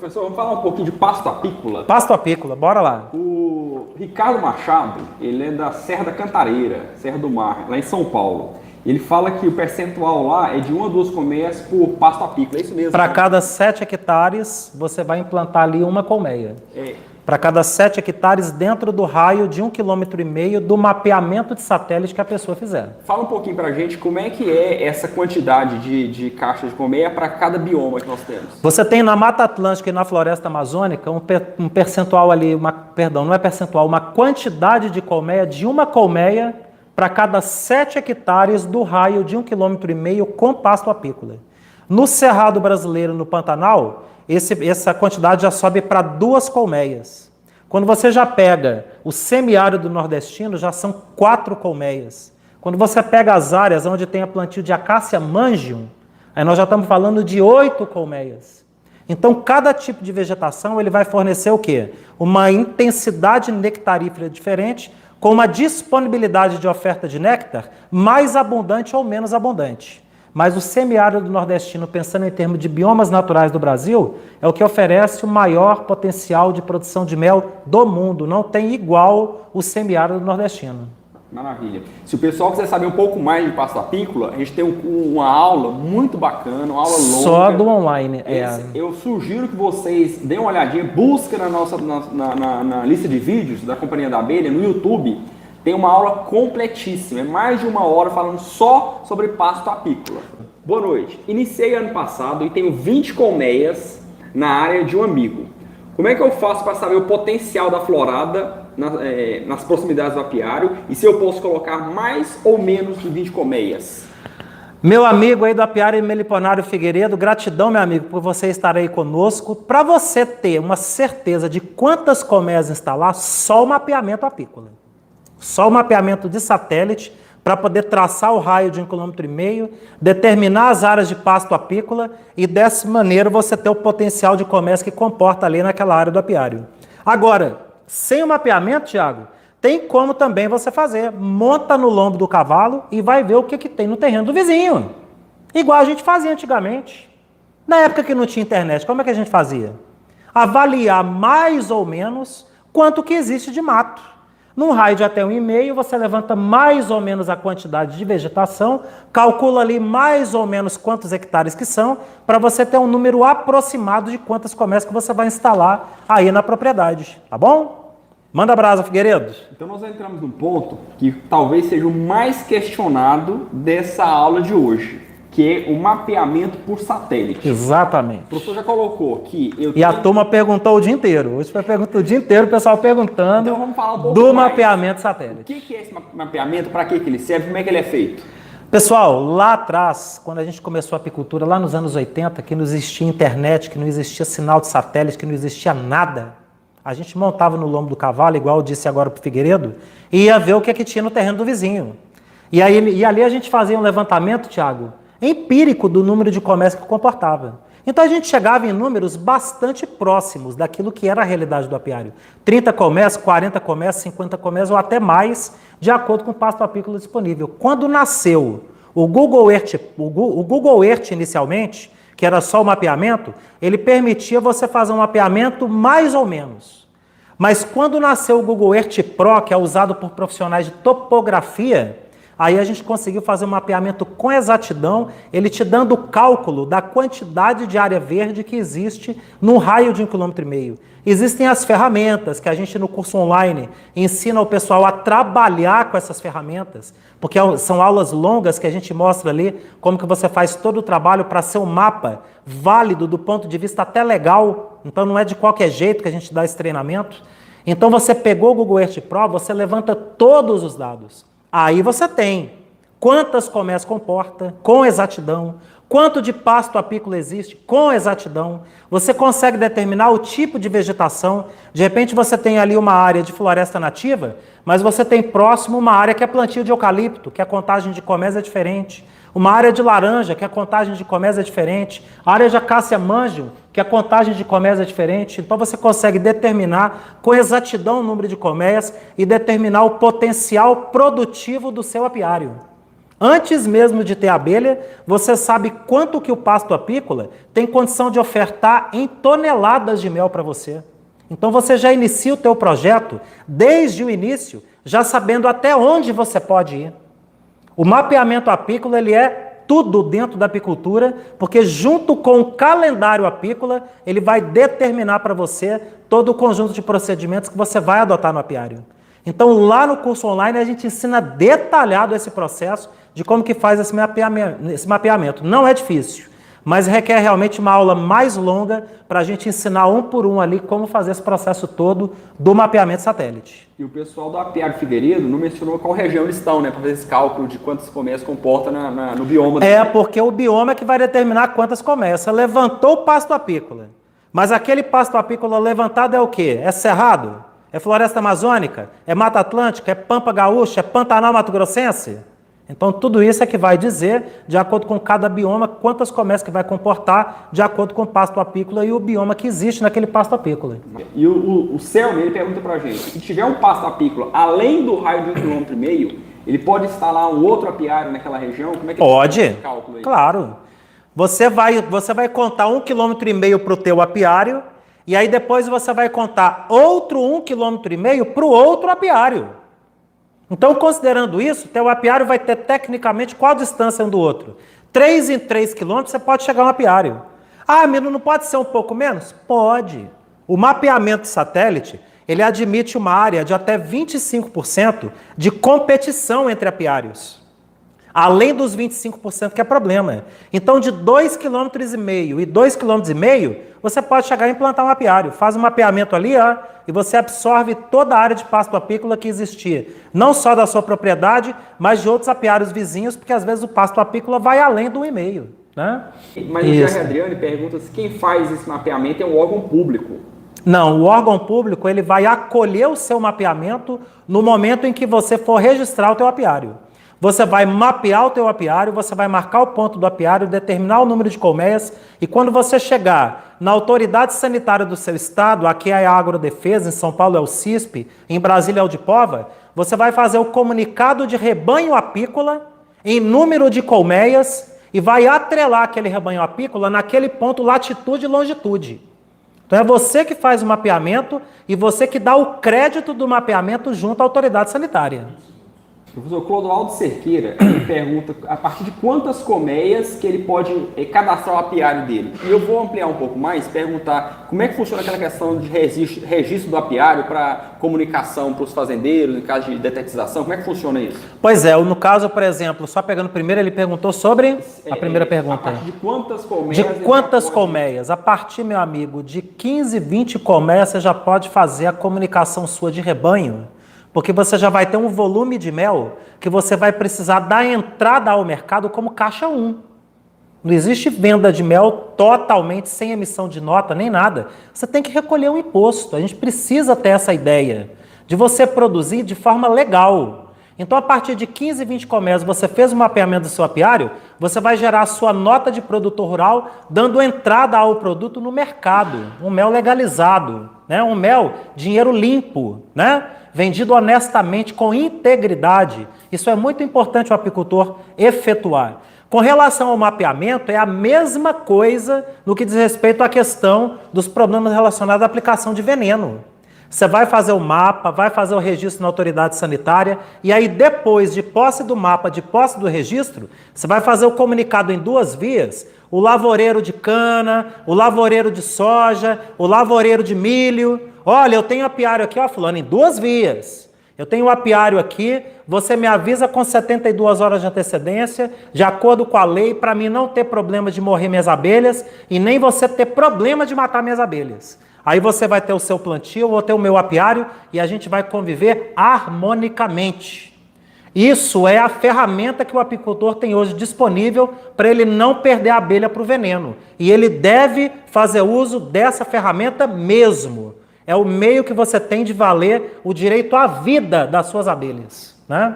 Professor, vamos falar um pouquinho de pasto apícola. Pasto apícola, bora lá. O Ricardo Machado, ele é da Serra da Cantareira, Serra do Mar, lá em São Paulo. Ele fala que o percentual lá é de 1 a 2 colmeias por pasto apícola, é isso mesmo? Para cada 7 hectares, você vai implantar ali uma colmeia. Para cada 7 hectares dentro do raio de 1,5 km do mapeamento de satélite que a pessoa fizer. Fala um pouquinho para a gente como é que é essa quantidade de caixas de colmeia para cada bioma que nós temos. Você tem na Mata Atlântica e na Floresta Amazônica um percentual ali, não é percentual, uma quantidade de colmeia de uma colmeia para cada 7 hectares do raio de 1,5 km com pasto apícola. No Cerrado Brasileiro, no Pantanal, essa quantidade já sobe para 2 colmeias. Quando você já pega o semiárido nordestino, já são 4 colmeias. Quando você pega as áreas onde tem a plantio de Acacia mangium, aí nós já estamos falando de 8 colmeias. Então, cada tipo de vegetação ele vai fornecer o quê? Uma intensidade nectarífera diferente, com uma disponibilidade de oferta de néctar mais abundante ou menos abundante. Mas o semiárido nordestino, pensando em termos de biomas naturais do Brasil, é o que oferece o maior potencial de produção de mel do mundo. Não tem igual o semiárido nordestino. Maravilha. Se o pessoal quiser saber um pouco mais de pasto apícola, a gente tem uma aula muito bacana, uma aula longa. Só do online. Eu sugiro que vocês deem uma olhadinha, busquem na lista de vídeos da Companhia da Abelha, no YouTube. Tem uma aula completíssima, é mais de 1 hora falando só sobre pasto apícola. Boa noite. Iniciei ano passado e tenho 20 colmeias na área de um amigo. Como é que eu faço para saber o potencial da florada nas proximidades do apiário e se eu posso colocar mais ou menos de 20 colmeias? Meu amigo aí do apiário Meliponário Figueiredo, gratidão, meu amigo, por você estar aí conosco. Para você ter uma certeza de quantas colmeias instalar, só o mapeamento apícola. Só o mapeamento de satélite para poder traçar o raio de 1,5 km, determinar as áreas de pasto apícola e dessa maneira você ter o potencial de colmeias que comporta ali naquela área do apiário. Agora, sem o mapeamento, Thiago, tem como também você fazer. Monta no lombo do cavalo e vai ver o que tem no terreno do vizinho. Igual a gente fazia antigamente. Na época que não tinha internet, como é que a gente fazia? Avaliar mais ou menos quanto que existe de mato. Num raio de até 1,5, você levanta mais ou menos a quantidade de vegetação, calcula ali mais ou menos quantos hectares que são, para você ter um número aproximado de quantas colmeias que você vai instalar aí na propriedade, tá bom? Manda brasa, Figueiredo. Então nós entramos num ponto que talvez seja o mais questionado dessa aula de hoje, que é o mapeamento por satélite. Exatamente. O professor já colocou que... A turma perguntou o dia inteiro. Hoje foi perguntar o dia inteiro, o pessoal perguntando então, vamos falar um pouco do mais. Mapeamento satélite. O que é esse mapeamento? Para que ele serve? Como é que ele é feito? Pessoal, lá atrás, quando a gente começou a apicultura, lá nos anos 80, que não existia internet, que não existia sinal de satélite, que não existia nada, a gente montava no lombo do cavalo, igual eu disse agora para o Figueiredo, e ia ver o que é que tinha no terreno do vizinho. E ali a gente fazia um levantamento, Thiago, empírico do número de colmeias que comportava. Então a gente chegava em números bastante próximos daquilo que era a realidade do apiário. 30 colmeias, 40 colmeias, 50 colmeias ou até mais, de acordo com o pasto apícola disponível. Quando nasceu o Google Earth inicialmente, que era só o mapeamento, ele permitia você fazer um mapeamento mais ou menos. Mas quando nasceu o Google Earth Pro, que é usado por profissionais de topografia, aí a gente conseguiu fazer um mapeamento com exatidão, ele te dando o cálculo da quantidade de área verde que existe num raio de 1,5 km. Existem as ferramentas que a gente no curso online ensina o pessoal a trabalhar com essas ferramentas, porque são aulas longas que a gente mostra ali como que você faz todo o trabalho para ser um mapa válido do ponto de vista até legal, então não é de qualquer jeito que a gente dá esse treinamento. Então você pegou o Google Earth Pro, você levanta todos os dados. Aí você tem quantas colmeias comporta, com exatidão, quanto de pasto apícola existe, com exatidão. Você consegue determinar o tipo de vegetação. De repente você tem ali uma área de floresta nativa, mas você tem próximo uma área que é plantio de eucalipto, que a contagem de colmeias é diferente. Uma área de laranja, que a contagem de colmeias é diferente. A área de Acacia mangium, que a contagem de colmeias é diferente. Então você consegue determinar com exatidão o número de colmeias e determinar o potencial produtivo do seu apiário. Antes mesmo de ter abelha, você sabe quanto que o pasto apícola tem condição de ofertar em toneladas de mel para você. Então você já inicia o teu projeto desde o início, já sabendo até onde você pode ir. O mapeamento apícola, ele é tudo dentro da apicultura, porque junto com o calendário apícola, ele vai determinar para você todo o conjunto de procedimentos que você vai adotar no apiário. Então, lá no curso online, a gente ensina detalhado esse processo de como que faz esse mapeamento. Não é difícil, mas requer realmente uma aula mais longa para a gente ensinar um por um ali como fazer esse processo todo do mapeamento satélite. E o pessoal do Apiário Figueiredo não mencionou qual região eles estão, né? Para fazer esse cálculo de quantas colmeias comporta no bioma. É, porque o bioma é que vai determinar quantas colmeias. Você levantou o pasto apícola, mas aquele pasto apícola levantado é o quê? É cerrado? É floresta amazônica? É mata atlântica? É pampa gaúcha? É pantanal mato-grossense? Então, tudo isso é que vai dizer, de acordo com cada bioma, quantas colmeias que vai comportar, de acordo com o pasto apícola e o bioma que existe naquele pasto apícola. E o Selma, ele pergunta pra gente, se tiver um pasto apícola além do raio de 1,5 km, ele pode instalar um outro apiário naquela região? Como é que pode, esse cálculo aí? Claro. Você vai contar 1,5 km para o teu apiário, e aí depois você vai contar outro 1,5 km para o outro apiário. Então, considerando isso, teu apiário vai ter tecnicamente qual a distância um do outro? 3 em 3 quilômetros você pode chegar a um apiário. Ah, Milo, não pode ser um pouco menos? Pode. O mapeamento satélite, ele admite uma área de até 25% de competição entre apiários. Além dos 25% que é problema. Então, de 2,5 km e 2,5 km, você pode chegar a implantar um apiário. Faz um mapeamento ali, ó, e você absorve toda a área de pasto apícola que existia. Não só da sua propriedade, mas de outros apiários vizinhos, porque às vezes o pasto apícola vai além do 1,5. Né? Mas o Jair Adriane pergunta se quem faz esse mapeamento é um órgão público. Não, o órgão público ele vai acolher o seu mapeamento no momento em que você for registrar o teu apiário. Você vai mapear o teu apiário, você vai marcar o ponto do apiário, determinar o número de colmeias, e quando você chegar na autoridade sanitária do seu estado, aqui é a Agrodefesa, em São Paulo é o CISP, em Brasília é o DIPOVA, você vai fazer o comunicado de rebanho apícola em número de colmeias e vai atrelar aquele rebanho apícola naquele ponto latitude e longitude. Então é você que faz o mapeamento e você que dá o crédito do mapeamento junto à autoridade sanitária. Professor Clodoaldo Cerqueira, ele pergunta a partir de quantas colmeias que ele pode cadastrar o apiário dele. E eu vou ampliar um pouco mais, perguntar como é que funciona aquela questão de registro do apiário para comunicação para os fazendeiros, em caso de detetização, como é que funciona isso? Pois é, no caso, por exemplo, só pegando primeiro, ele perguntou sobre a primeira pergunta. A partir de quantas colmeias? De quantas colmeias? A partir, meu amigo, de 15, 20 colmeias, você já pode fazer a comunicação sua de rebanho. Porque você já vai ter um volume de mel que você vai precisar dar entrada ao mercado como caixa 1. Não existe venda de mel totalmente sem emissão de nota, nem nada. Você tem que recolher um imposto. A gente precisa ter essa ideia de você produzir de forma legal. Então, a partir de 15, 20 colmeias, você fez o mapeamento do seu apiário, você vai gerar a sua nota de produtor rural, dando entrada ao produto no mercado. Um mel legalizado, né? Um mel dinheiro limpo, né? Vendido honestamente, com integridade. Isso é muito importante o apicultor efetuar. Com relação ao mapeamento, é a mesma coisa no que diz respeito à questão dos problemas relacionados à aplicação de veneno. Você vai fazer o mapa, vai fazer o registro na autoridade sanitária, e aí depois de posse do mapa, de posse do registro, você vai fazer o comunicado em 2 vias, o lavoureiro de cana, o lavoureiro de soja, o lavoureiro de milho. Olha, eu tenho apiário aqui, ó, fulano, em 2 vias. Eu tenho um apiário aqui, você me avisa com 72 horas de antecedência, de acordo com a lei, para mim não ter problema de morrer minhas abelhas e nem você ter problema de matar minhas abelhas. Aí você vai ter o seu plantio, eu vou ter o meu apiário e a gente vai conviver harmonicamente. Isso é a ferramenta que o apicultor tem hoje disponível para ele não perder a abelha para o veneno. E ele deve fazer uso dessa ferramenta mesmo. É o meio que você tem de valer o direito à vida das suas abelhas, né?